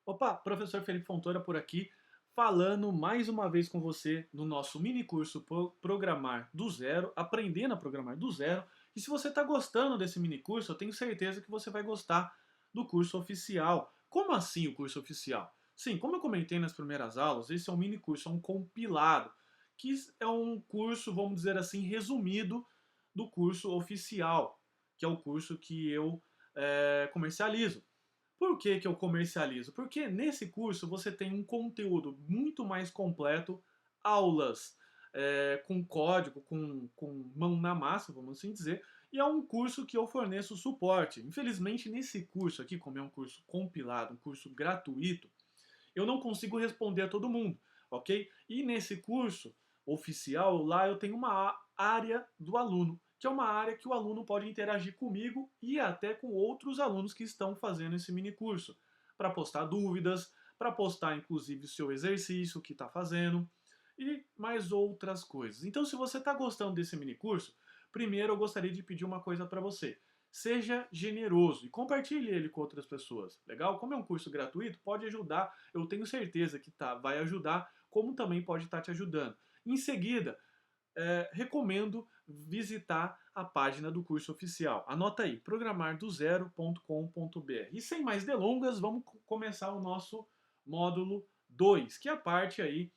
Opa, professor Felipe Fontoura por aqui, falando mais uma vez com você no nosso mini curso Programar do Zero, aprendendo a programar do zero. E se você está gostando desse mini curso, eu tenho certeza que você vai gostar do curso oficial. Como assim o curso oficial? Sim, como eu comentei nas primeiras aulas, esse é um mini curso, é um compilado, que é um curso, vamos dizer assim, resumido do curso oficial, que é o curso que eu comercializo. Por que que eu comercializo? Porque nesse curso você tem um conteúdo muito mais completo, aulas com código, com mão na massa, vamos assim dizer, e é um curso que eu forneço suporte. Infelizmente, nesse curso aqui, como é um curso compilado, um curso gratuito, eu não consigo responder a todo mundo, ok? E nesse curso oficial, lá eu tenho uma área do aluno, que é uma área que o aluno pode interagir comigo e até com outros alunos que estão fazendo esse mini curso, para postar dúvidas, para postar inclusive o seu exercício que está fazendo e mais outras coisas. Então, se você está gostando desse mini curso, primeiro eu gostaria de pedir uma coisa para você. Seja generoso e compartilhe ele com outras pessoas. Legal? Como é um curso gratuito, pode ajudar. Eu tenho certeza que vai ajudar, como também pode estar te ajudando. Em seguida, recomendo visitar a página do curso oficial. Anota aí, programardozero.com.br. E sem mais delongas, vamos começar o nosso módulo 2, que é a parte aí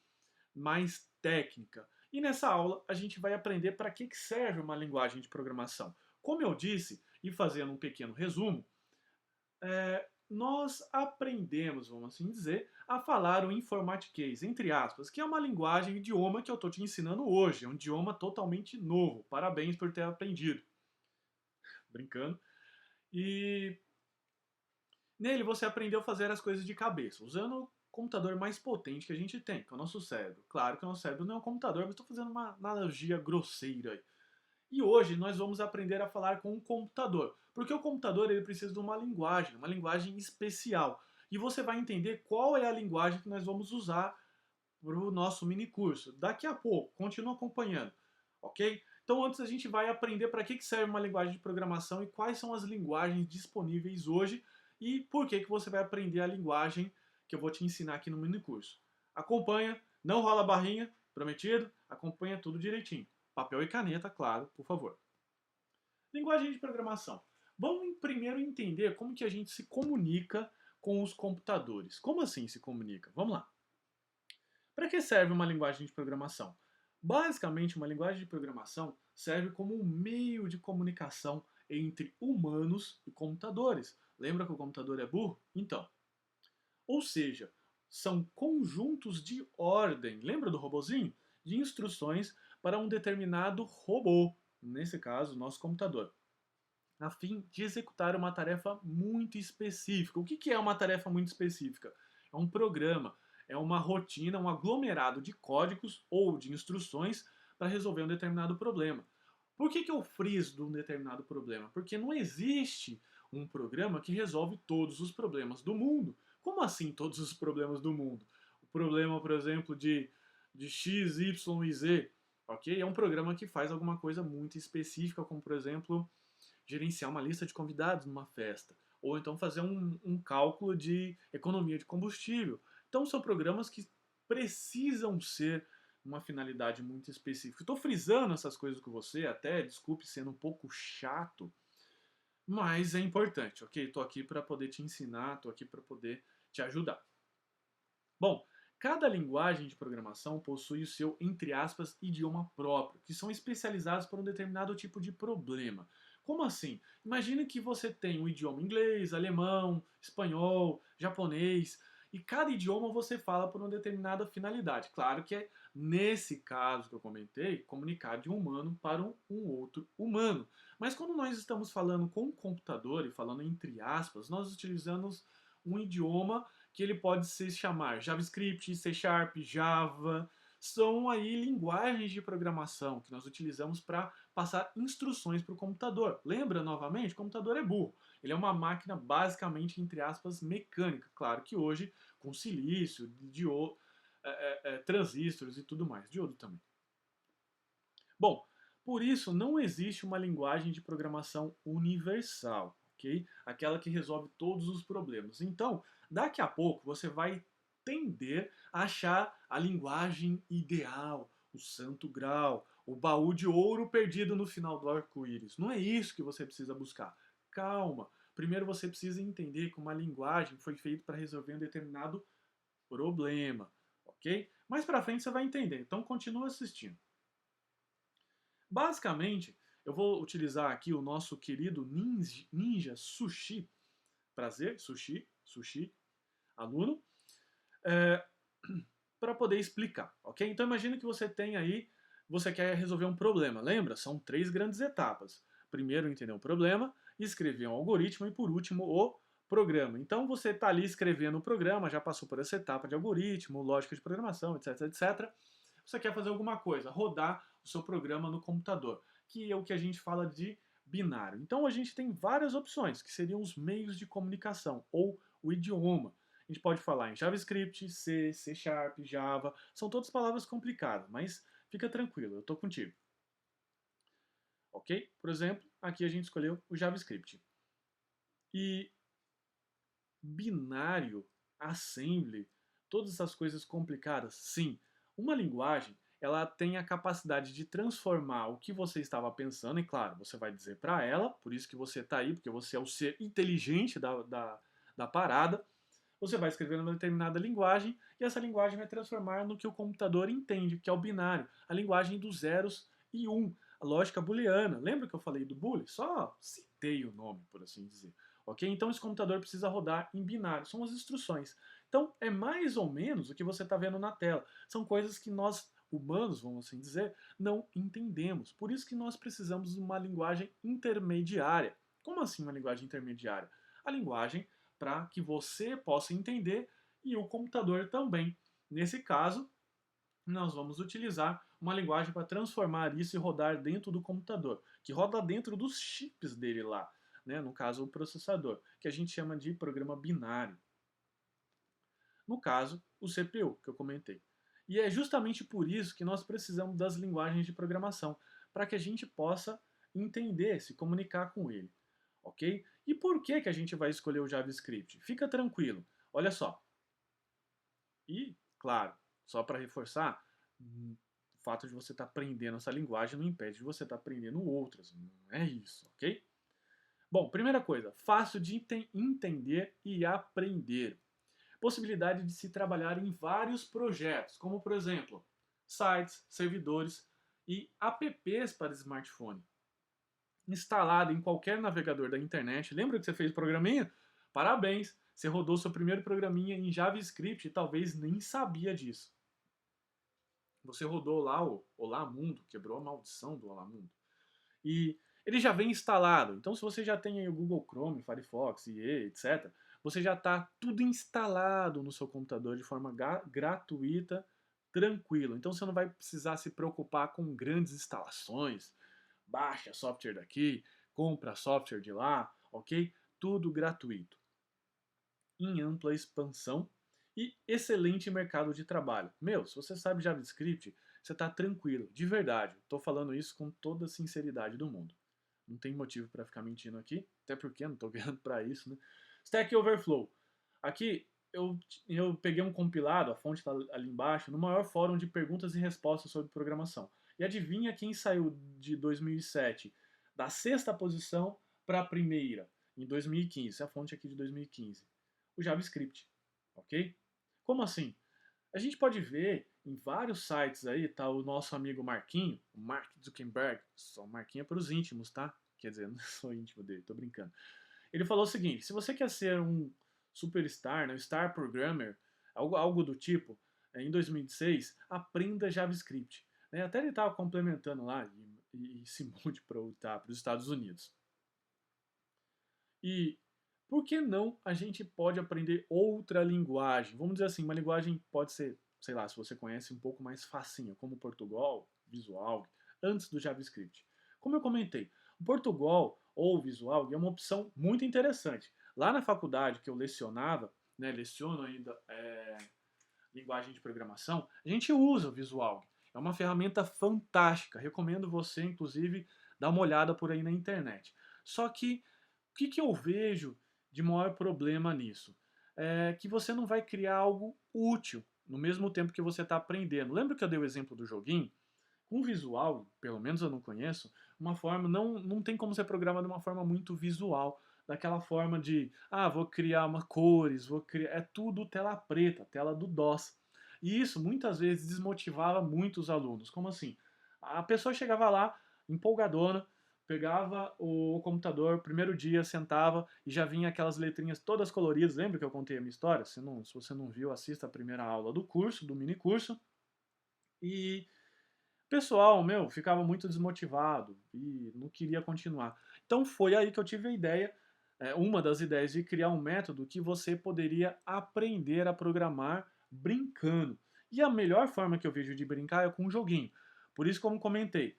mais técnica. E nessa aula a gente vai aprender para que serve uma linguagem de programação. Como eu disse, e fazendo um pequeno resumo, nós aprendemos, vamos assim dizer, a falar o informatiquês, entre aspas, que é uma linguagem, idioma que eu estou te ensinando hoje. É um idioma totalmente novo. Parabéns por ter aprendido. Brincando. E nele você aprendeu a fazer as coisas de cabeça, usando o computador mais potente que a gente tem, que é o nosso cérebro. Claro que o nosso cérebro não é um computador, mas estou fazendo uma analogia grosseira aí. E hoje nós vamos aprender a falar com um computador, porque o computador ele precisa de uma linguagem especial. E você vai entender qual é a linguagem que nós vamos usar para o nosso mini curso. Daqui a pouco, continua acompanhando, ok? Então antes a gente vai aprender para que serve uma linguagem de programação e quais são as linguagens disponíveis hoje e por que você vai aprender a linguagem que eu vou te ensinar aqui no mini curso. Acompanha, não rola barrinha, prometido? Acompanha tudo direitinho. Papel e caneta, claro, por favor. Linguagem de programação. Vamos primeiro entender como que a gente se comunica com os computadores. Como assim se comunica? Vamos lá. Para que serve uma linguagem de programação? Basicamente, uma linguagem de programação serve como um meio de comunicação entre humanos e computadores. Lembra que o computador é burro? Então, ou seja, são conjuntos de ordem, lembra do robozinho? De instruções para um determinado robô, nesse caso, nosso computador, a fim de executar uma tarefa muito específica. O que é uma tarefa muito específica? É um programa, é uma rotina, um aglomerado de códigos ou de instruções para resolver um determinado problema. Por que eu friso de um determinado problema? Porque não existe um programa que resolve todos os problemas do mundo. Como assim todos os problemas do mundo? O problema, por exemplo, de X, Y e Z, ok? É um programa que faz alguma coisa muito específica, como por exemplo gerenciar uma lista de convidados numa festa, ou então fazer um cálculo de economia de combustível. Então são programas que precisam ser uma finalidade muito específica. Estou frisando essas coisas com você, até desculpe sendo um pouco chato, mas é importante, ok? Estou aqui para poder te ensinar, estou aqui para poder te ajudar. Bom, cada linguagem de programação possui o seu, entre aspas, idioma próprio, que são especializados para um determinado tipo de problema. Como assim? Imagine que você tem o idioma inglês, alemão, espanhol, japonês, e cada idioma você fala por uma determinada finalidade. Claro que é, nesse caso que eu comentei, comunicar de um humano para um outro humano. Mas quando nós estamos falando com um computador e falando entre aspas, nós utilizamos um idioma que ele pode se chamar JavaScript, C Sharp, Java. São aí linguagens de programação que nós utilizamos para passar instruções para o computador. Lembra novamente? O computador é burro. Ele é uma máquina basicamente, entre aspas, mecânica. Claro que hoje com silício, transistores e tudo mais. Diodo também. Bom, por isso não existe uma linguagem de programação universal, ok? Aquela que resolve todos os problemas. Então, Daqui a pouco você vai tender a achar a linguagem ideal, o santo grau, o baú de ouro perdido no final do arco-íris. Não é isso que você precisa buscar. Calma. Primeiro você precisa entender que uma linguagem foi feita para resolver um determinado problema, ok? Mais para frente você vai entender. Então continua assistindo. Basicamente, eu vou utilizar aqui o nosso querido Ninja Sushi. Prazer, Sushi, aluno. Para poder explicar, ok? Então imagine que você tem aí, você quer resolver um problema, lembra? São 3 grandes etapas. Primeiro entender o problema, escrever um algoritmo e por último o programa. Então você está ali escrevendo o programa, já passou por essa etapa de algoritmo, lógica de programação, etc, etc. Você quer fazer alguma coisa, rodar o seu programa no computador, que é o que a gente fala de binário. Então a gente tem várias opções, que seriam os meios de comunicação ou o idioma. A gente pode falar em JavaScript, C, C Sharp, Java, são todas palavras complicadas, mas fica tranquilo, eu estou contigo. Ok? Por exemplo, aqui a gente escolheu o JavaScript. E binário, assembly, todas essas coisas complicadas, sim. Uma linguagem, ela tem a capacidade de transformar o que você estava pensando, e claro, você vai dizer para ela, por isso que você está aí, porque você é o ser inteligente da parada. Você vai escrever numa determinada linguagem e essa linguagem vai transformar no que o computador entende, que é o binário, a linguagem dos zeros e um, a lógica booleana. Lembra que eu falei do boolean? Só citei o nome, por assim dizer. Ok? Então esse computador precisa rodar em binário, são as instruções. Então é mais ou menos o que você está vendo na tela. São coisas que nós humanos, vamos assim dizer, não entendemos. Por isso que nós precisamos de uma linguagem intermediária. Como assim uma linguagem intermediária? A linguagem para que você possa entender e o computador também. Nesse caso, nós vamos utilizar uma linguagem para transformar isso e rodar dentro do computador, que roda dentro dos chips dele lá, né? No caso, o processador, que a gente chama de programa binário. No caso, o CPU, que eu comentei. E é justamente por isso que nós precisamos das linguagens de programação, para que a gente possa entender, se comunicar com ele. Ok? E por que a gente vai escolher o JavaScript? Fica tranquilo. Olha só. E, claro, só para reforçar, o fato de você estar aprendendo essa linguagem não impede de você estar aprendendo outras. Não é isso, ok? Bom, primeira coisa, fácil de entender e aprender. Possibilidade de se trabalhar em vários projetos, como por exemplo, sites, servidores e apps para smartphone. Instalado em qualquer navegador da internet. Lembra que você fez programinha? Parabéns! Você rodou seu primeiro programinha em JavaScript e talvez nem sabia disso. Você rodou lá o Olá Mundo, quebrou a maldição do Olá Mundo. E ele já vem instalado. Então, se você já tem aí o Google Chrome, Firefox, IE, etc., você já está tudo instalado no seu computador de forma gratuita, tranquilo. Então, você não vai precisar se preocupar com grandes instalações. Baixa software daqui, compra software de lá, ok? Tudo gratuito. Em ampla expansão e excelente mercado de trabalho. Meu, se você sabe JavaScript, você está tranquilo, de verdade. Estou falando isso com toda a sinceridade do mundo. Não tem motivo para ficar mentindo aqui, até porque eu não estou ganhando para isso, né? Stack Overflow. Aqui eu peguei um compilado, a fonte está ali embaixo, no maior fórum de perguntas e respostas sobre programação. E adivinha quem saiu de 2007 da sexta posição para a primeira em 2015? Essa é a fonte aqui de 2015. O JavaScript, ok? Como assim? A gente pode ver em vários sites aí, tá o nosso amigo Marquinho, o Mark Zuckerberg, só Marquinho é para os íntimos, tá? Quer dizer, não sou íntimo dele, tô brincando. Ele falou o seguinte: se você quer ser um superstar, né, star programmer, algo do tipo, em 2006, aprenda JavaScript. Né? Até ele estava complementando lá e se mude para os Estados Unidos. E por que não a gente pode aprender outra linguagem? Vamos dizer assim, uma linguagem pode ser, sei lá, se você conhece, um pouco mais facinha, como Portugal, Visual, antes do JavaScript. Como eu comentei, o Portugal ou Visual é uma opção muito interessante. Lá na faculdade que eu lecionava, né, leciono ainda linguagem de programação, a gente usa o Visual. É uma ferramenta fantástica. Recomendo você, inclusive, dar uma olhada por aí na internet. Só que o que eu vejo de maior problema nisso? que você não vai criar algo útil no mesmo tempo que você está aprendendo. Lembra que eu dei o exemplo do joguinho? Com visual, pelo menos eu não conheço, uma forma, não tem como ser programado de uma forma muito visual, daquela forma de, vou criar uma cores, vou criar, é tudo tela preta, tela do DOS. E isso muitas vezes desmotivava muito os alunos. Como assim? A pessoa chegava lá, empolgadona, pegava o computador, primeiro dia, sentava e já vinha aquelas letrinhas todas coloridas. Lembra que eu contei a minha história? Se você não viu, assista a primeira aula do curso, do mini curso. E pessoal, ficava muito desmotivado e não queria continuar. Então foi aí que eu tive a ideia, uma das ideias de criar um método que você poderia aprender a programar brincando. E a melhor forma que eu vejo de brincar é com um joguinho. Por isso, como comentei,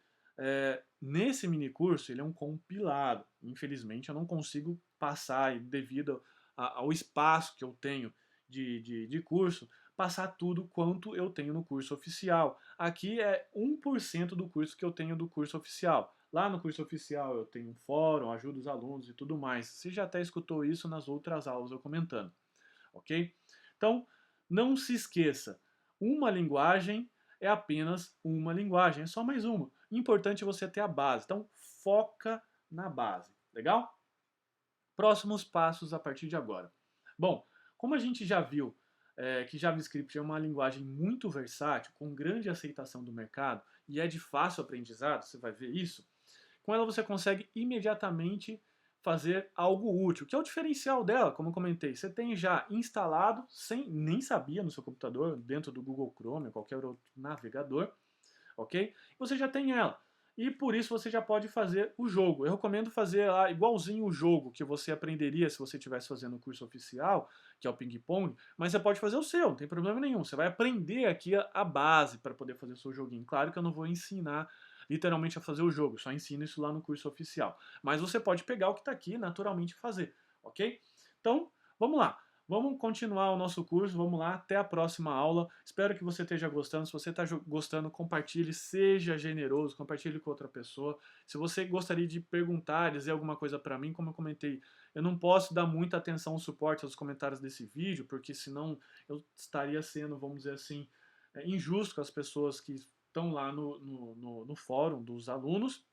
nesse mini curso ele é um compilado. Infelizmente eu não consigo passar, devido ao espaço que eu tenho de curso, passar tudo quanto eu tenho no curso oficial. Aqui é 1% do curso que eu tenho do curso oficial. Lá no curso oficial eu tenho um fórum, ajudo os alunos e tudo mais. Você já até escutou isso nas outras aulas eu comentando, ok? Então, não se esqueça, uma linguagem é apenas uma linguagem, é só mais uma. Importante você ter a base, então foca na base, legal? Próximos passos a partir de agora. Bom, como a gente já viu que JavaScript é uma linguagem muito versátil, com grande aceitação do mercado e é de fácil aprendizado, você vai ver isso, com ela você consegue imediatamente fazer algo útil, que é o diferencial dela, como eu comentei. Você tem já instalado, sem nem sabia no seu computador, dentro do Google Chrome ou qualquer outro navegador, ok? Você já tem ela. E por isso você já pode fazer o jogo. Eu recomendo fazer lá igualzinho o jogo que você aprenderia se você estivesse fazendo o curso oficial, que é o ping-pong, mas você pode fazer o seu, não tem problema nenhum. Você vai aprender aqui a base para poder fazer o seu joguinho. Claro que eu não vou ensinar literalmente a fazer o jogo, só ensino isso lá no curso oficial. Mas você pode pegar o que está aqui naturalmente fazer, ok? Então, vamos lá. Vamos continuar o nosso curso, vamos lá, até a próxima aula. Espero que você esteja gostando. Se você está gostando, compartilhe, seja generoso, compartilhe com outra pessoa. Se você gostaria de perguntar, dizer alguma coisa para mim, como eu comentei, eu não posso dar muita atenção, suporte aos comentários desse vídeo, porque senão eu estaria sendo, vamos dizer assim, injusto com as pessoas que estão lá no fórum dos alunos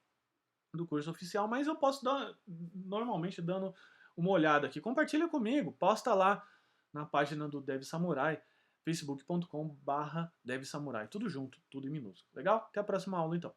do curso oficial, mas eu posso dar, normalmente, dando uma olhada aqui. Compartilha comigo, posta lá na página do Dev Samurai, facebook.com/devsamurai, tudo junto, tudo em minúsculo. Legal? Até a próxima aula, então.